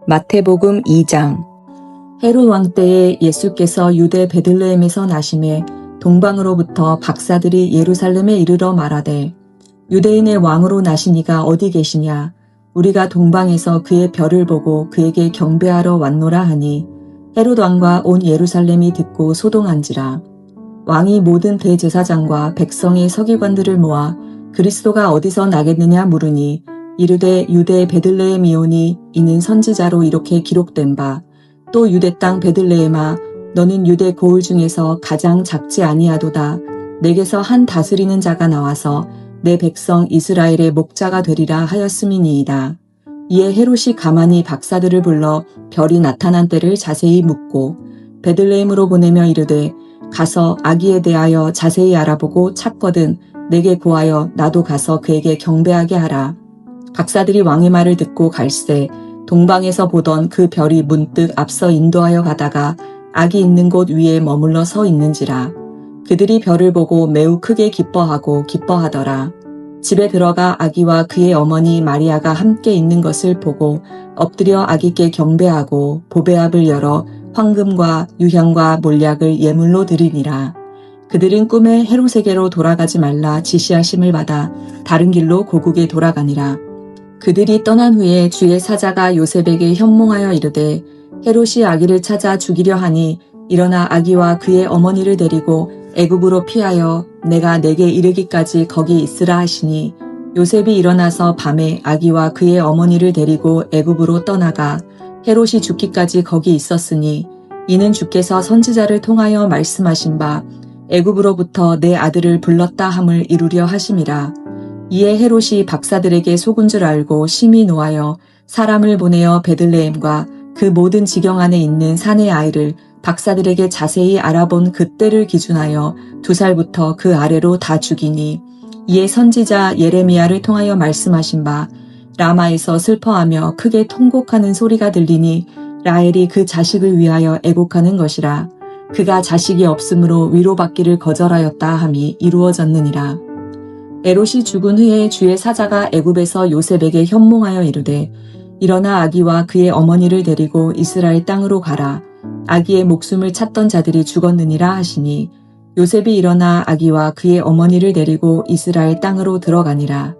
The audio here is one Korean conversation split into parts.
마태복음 2장. 헤롯 왕 때에 예수께서 유대 베들레헴에서 나심에 동방으로부터 박사들이 예루살렘에 이르러 말하되 유대인의 왕으로 나신 이가 어디 계시냐? 우리가 동방에서 그의 별을 보고 그에게 경배하러 왔노라 하니 헤롯 왕과 온 예루살렘이 듣고 소동한지라. 왕이 모든 대제사장과 백성의 서기관들을 모아 그리스도가 어디서 나겠느냐 물으니 이르되 유대 베들레헴이오니 이는 선지자로 이렇게 기록된 바 또 유대 땅 베들레헴아 너는 유대 고을 중에서 가장 작지 아니하도다. 내게서 한 다스리는 자가 나와서 내 백성 이스라엘의 목자가 되리라 하였음이니이다. 이에 헤롯이 가만히 박사들을 불러 별이 나타난 때를 자세히 묻고 베들레헴으로 보내며 이르되 가서 아기에 대하여 자세히 알아보고 찾거든 내게 고하여 나도 가서 그에게 경배하게 하라. 박사들이 왕의 말을 듣고 갈새 동방에서 보던 그 별이 문득 앞서 인도하여 가다가 아기 있는 곳 위에 머물러 서 있는지라. 그들이 별을 보고 매우 크게 기뻐하더라. 집에 들어가 아기와 그의 어머니 마리아가 함께 있는 것을 보고 엎드려 아기께 경배하고 보배압을 열어 황금과 유향과 몰약을 예물로 드리니라. 그들은 꿈에 헤롯에게로 돌아가지 말라 지시하심을 받아 다른 길로 고국에 돌아가니라. 그들이 떠난 후에 주의 사자가 요셉에게 현몽하여 이르되 헤롯이 아기를 찾아 죽이려 하니 일어나 아기와 그의 어머니를 데리고 애굽으로 피하여 내가 내게 이르기까지 거기 있으라 하시니 요셉이 일어나서 밤에 아기와 그의 어머니를 데리고 애굽으로 떠나가 헤롯이 죽기까지 거기 있었으니 이는 주께서 선지자를 통하여 말씀하신 바 애굽으로부터 내 아들을 불렀다 함을 이루려 하심이라. 이에 헤롯이 박사들에게 속은 줄 알고 심히 노하여 사람을 보내어 베들레헴과 그 모든 지경 안에 있는 산의 아이를 박사들에게 자세히 알아본 그때를 기준하여 2살부터 그 아래로 다 죽이니 이에 선지자 예레미야를 통하여 말씀하신 바 라마에서 슬퍼하며 크게 통곡하는 소리가 들리니 라헬이 그 자식을 위하여 애곡하는 것이라. 그가 자식이 없으므로 위로받기를 거절하였다 함이 이루어졌느니라. 헤롯이 죽은 후에 주의 사자가 애굽에서 요셉에게 현몽하여 이르되 일어나 아기와 그의 어머니를 데리고 이스라엘 땅으로 가라. 아기의 목숨을 찾던 자들이 죽었느니라 하시니 요셉이 일어나 아기와 그의 어머니를 데리고 이스라엘 땅으로 들어가니라.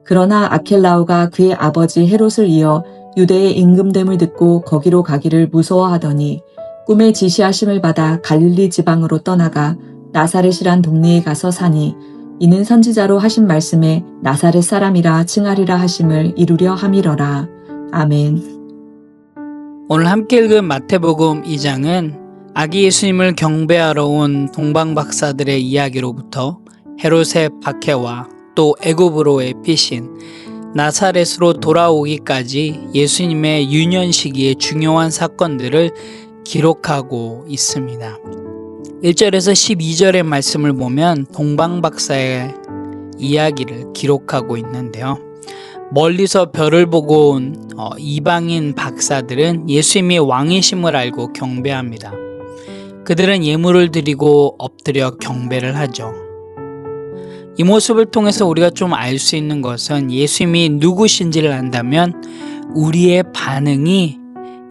그러나 아켈라오가 그의 아버지 헤롯을 이어 유대의 임금됨을 듣고 거기로 가기를 무서워하더니 꿈에 지시하심을 받아 갈릴리 지방으로 떠나가 나사렛이란 동네에 가서 사니 이는 선지자로 하신 말씀에 나사렛 사람이라 칭하리라 하심을 이루려 함이러라. 아멘. 오늘 함께 읽은 마태복음 2장은 아기 예수님을 경배하러 온 동방 박사들의 이야기로부터 헤롯의 박해와 또 애굽으로의 피신, 나사렛으로 돌아오기까지 예수님의 유년 시기의 중요한 사건들을 기록하고 있습니다. 1절에서 12절의 말씀을 보면 동방 박사의 이야기를 기록하고 있는데요. 멀리서 별을 보고 온 이방인 박사들은 예수님이 왕이심을 알고 경배합니다. 그들은 예물을 드리고 엎드려 경배를 하죠. 이 모습을 통해서 우리가 좀 알 수 있는 것은 예수님이 누구신지를 안다면 우리의 반응이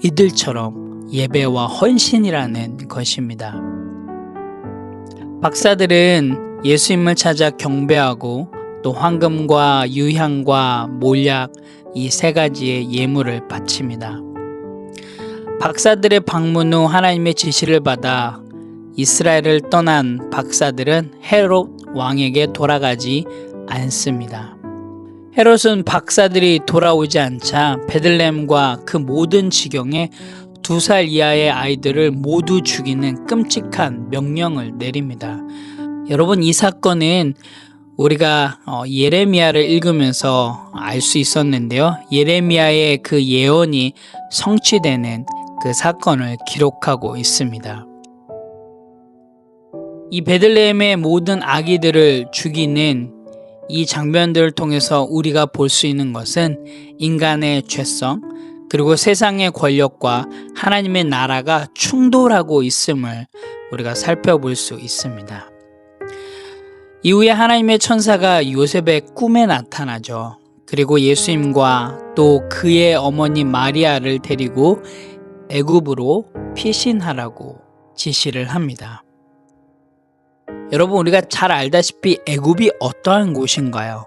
이들처럼 예배와 헌신이라는 것입니다. 박사들은 예수님을 찾아 경배하고 또 황금과 유향과 몰약 이 3가지의 예물을 바칩니다. 박사들의 방문 후 하나님의 지시를 받아 이스라엘을 떠난 박사들은 헤롯 왕에게 돌아가지 않습니다. 헤롯은 박사들이 돌아오지 않자 베들레헴과 그 모든 지경에 2살 이하의 아이들을 모두 죽이는 끔찍한 명령을 내립니다. 여러분, 이 사건은 우리가 예레미야를 읽으면서 알 수 있었는데요. 예레미야의 그 예언이 성취되는 그 사건을 기록하고 있습니다. 이 베들레헴의 모든 아기들을 죽이는 이 장면들을 통해서 우리가 볼 수 있는 것은 인간의 죄성, 그리고 세상의 권력과 하나님의 나라가 충돌하고 있음을 우리가 살펴볼 수 있습니다. 이후에 하나님의 천사가 요셉의 꿈에 나타나죠. 그리고 예수님과 또 그의 어머니 마리아를 데리고 애굽으로 피신하라고 지시를 합니다. 여러분, 우리가 잘 알다시피 애굽이 어떠한 곳인가요?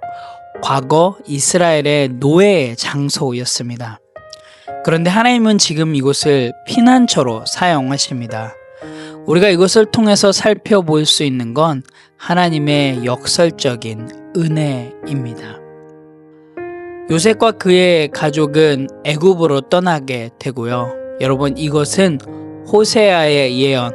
과거 이스라엘의 노예의 장소였습니다. 그런데 하나님은 지금 이곳을 피난처로 사용하십니다. 우리가 이것을 통해서 살펴볼 수 있는 건 하나님의 역설적인 은혜입니다. 요셉과 그의 가족은 애굽으로 떠나게 되고요. 여러분, 이것은 호세아의 예언,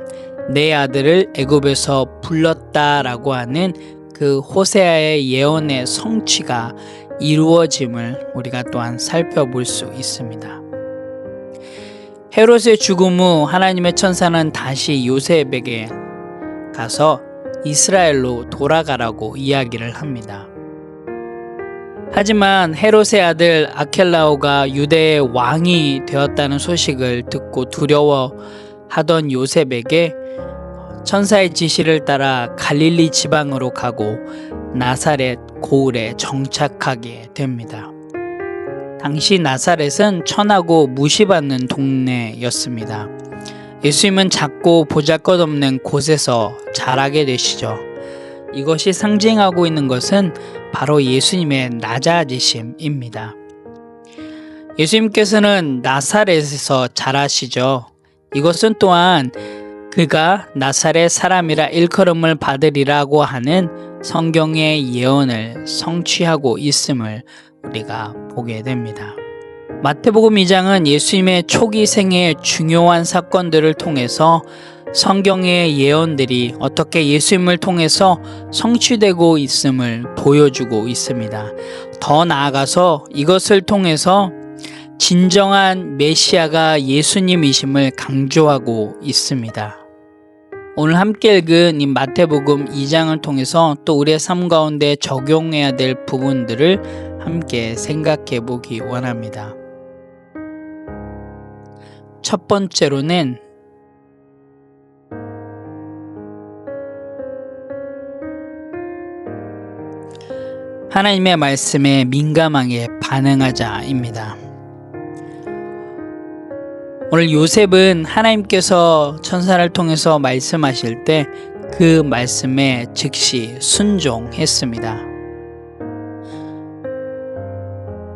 내 아들을 애굽에서 불렀다라고 하는 그 호세아의 예언의 성취가 이루어짐을 우리가 또한 살펴볼 수 있습니다. 헤롯의 죽음 후 하나님의 천사는 다시 요셉에게 가서 이스라엘로 돌아가라고 이야기를 합니다. 하지만 헤롯의 아들 아켈라오가 유대의 왕이 되었다는 소식을 듣고 두려워하던 요셉에게 천사의 지시를 따라 갈릴리 지방으로 가고 나사렛 고을에 정착하게 됩니다. 당시 나사렛은 천하고 무시받는 동네였습니다. 예수님은 작고 보잘것없는 곳에서 자라게 되시죠. 이것이 상징하고 있는 것은 바로 예수님의 낮아지심입니다. 예수님께서는 나사렛에서 자라시죠. 이것은 또한 그가 나사렛 사람이라 일컬음을 받으리라고 하는 성경의 예언을 성취하고 있음을 우리가 보게 됩니다. 마태복음 2장은 예수님의 초기 생애의 중요한 사건들을 통해서 성경의 예언들이 어떻게 예수님을 통해서 성취되고 있음을 보여주고 있습니다. 더 나아가서 이것을 통해서 진정한 메시아가 예수님이심을 강조하고 있습니다. 오늘 함께 읽은 이 마태복음 2장을 통해서 또 우리의 삶 가운데 적용해야 될 부분들을 함께 생각해 보기 원합니다. 첫 번째로는 하나님의 말씀에 민감하게 반응하자입니다. 오늘 요셉은 하나님께서 천사를 통해서 말씀하실 때 그 말씀에 즉시 순종했습니다.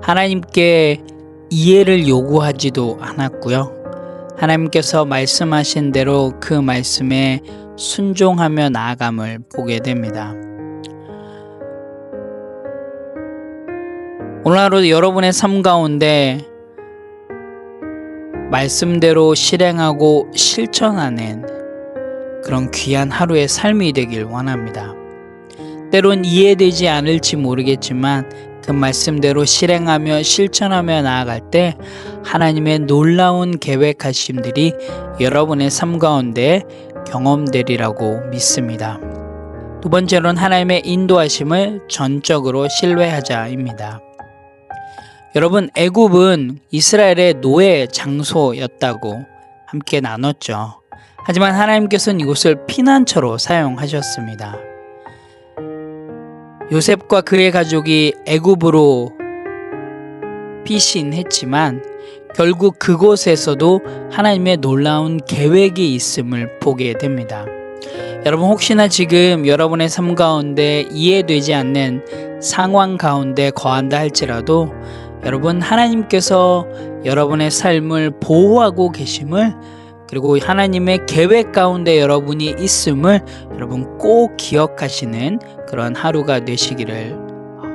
하나님께 이해를 요구하지도 않았고요. 하나님께서 말씀하신 대로 그 말씀에 순종하며 나아감을 보게 됩니다. 오늘 하루 여러분의 삶 가운데 말씀대로 실행하고 실천하는 그런 귀한 하루의 삶이 되길 원합니다. 때론 이해되지 않을지 모르겠지만 그 말씀대로 실행하며 실천하며 나아갈 때 하나님의 놀라운 계획하심들이 여러분의 삶 가운데 경험되리라고 믿습니다. 두 번째로는 하나님의 인도하심을 전적으로 신뢰하자입니다. 여러분, 애굽은 이스라엘의 노예 장소였다고 함께 나눴죠. 하지만 하나님께서는 이곳을 피난처로 사용하셨습니다. 요셉과 그의 가족이 애굽으로 피신했지만 결국 그곳에서도 하나님의 놀라운 계획이 있음을 보게 됩니다. 여러분, 혹시나 지금 여러분의 삶 가운데 이해되지 않는 상황 가운데 거한다 할지라도 여러분, 하나님께서 여러분의 삶을 보호하고 계심을, 그리고 하나님의 계획 가운데 여러분이 있음을 여러분 꼭 기억하시는 그런 하루가 되시기를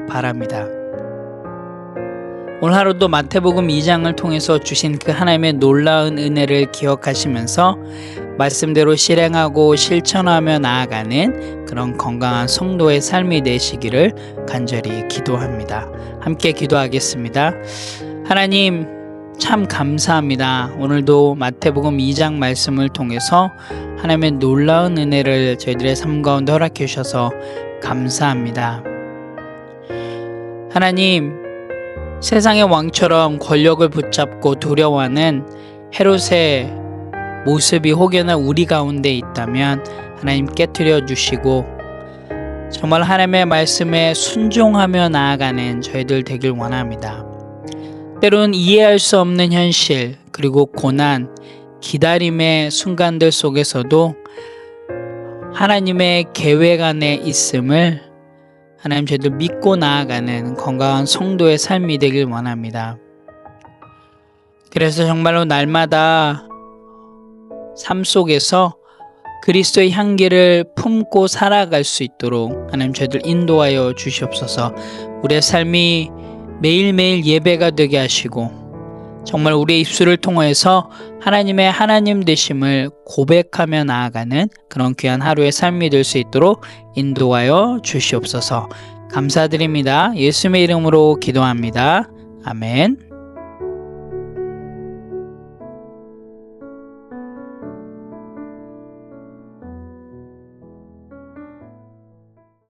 바랍니다. 오늘 하루도 마태복음 2장을 통해서 주신 그 하나님의 놀라운 은혜를 기억하시면서 말씀대로 실행하고 실천하며 나아가는 그런 건강한 성도의 삶이 되시기를 간절히 기도합니다. 함께 기도하겠습니다. 하나님, 참 감사합니다. 오늘도 마태복음 2장 말씀을 통해서 하나님의 놀라운 은혜를 저희들의 삶 가운데 허락해 주셔서 감사합니다. 하나님, 세상의 왕처럼 권력을 붙잡고 두려워하는 헤롯의 모습이 혹여나 우리 가운데 있다면 하나님 깨트려 주시고 정말 하나님의 말씀에 순종하며 나아가는 저희들 되길 원합니다. 때론 이해할 수 없는 현실, 그리고 고난, 기다림의 순간들 속에서도 하나님의 계획 안에 있음을 하나님 저희들 믿고 나아가는 건강한 성도의 삶이 되길 원합니다. 그래서 정말로 날마다 삶 속에서 그리스도의 향기를 품고 살아갈 수 있도록 하나님 저희들 인도하여 주시옵소서. 우리의 삶이 매일매일 예배가 되게 하시고 정말 우리의 입술을 통해서 하나님의 하나님 되심을 고백하며 나아가는 그런 귀한 하루의 삶이 될 수 있도록 인도하여 주시옵소서. 감사드립니다. 예수님의 이름으로 기도합니다. 아멘.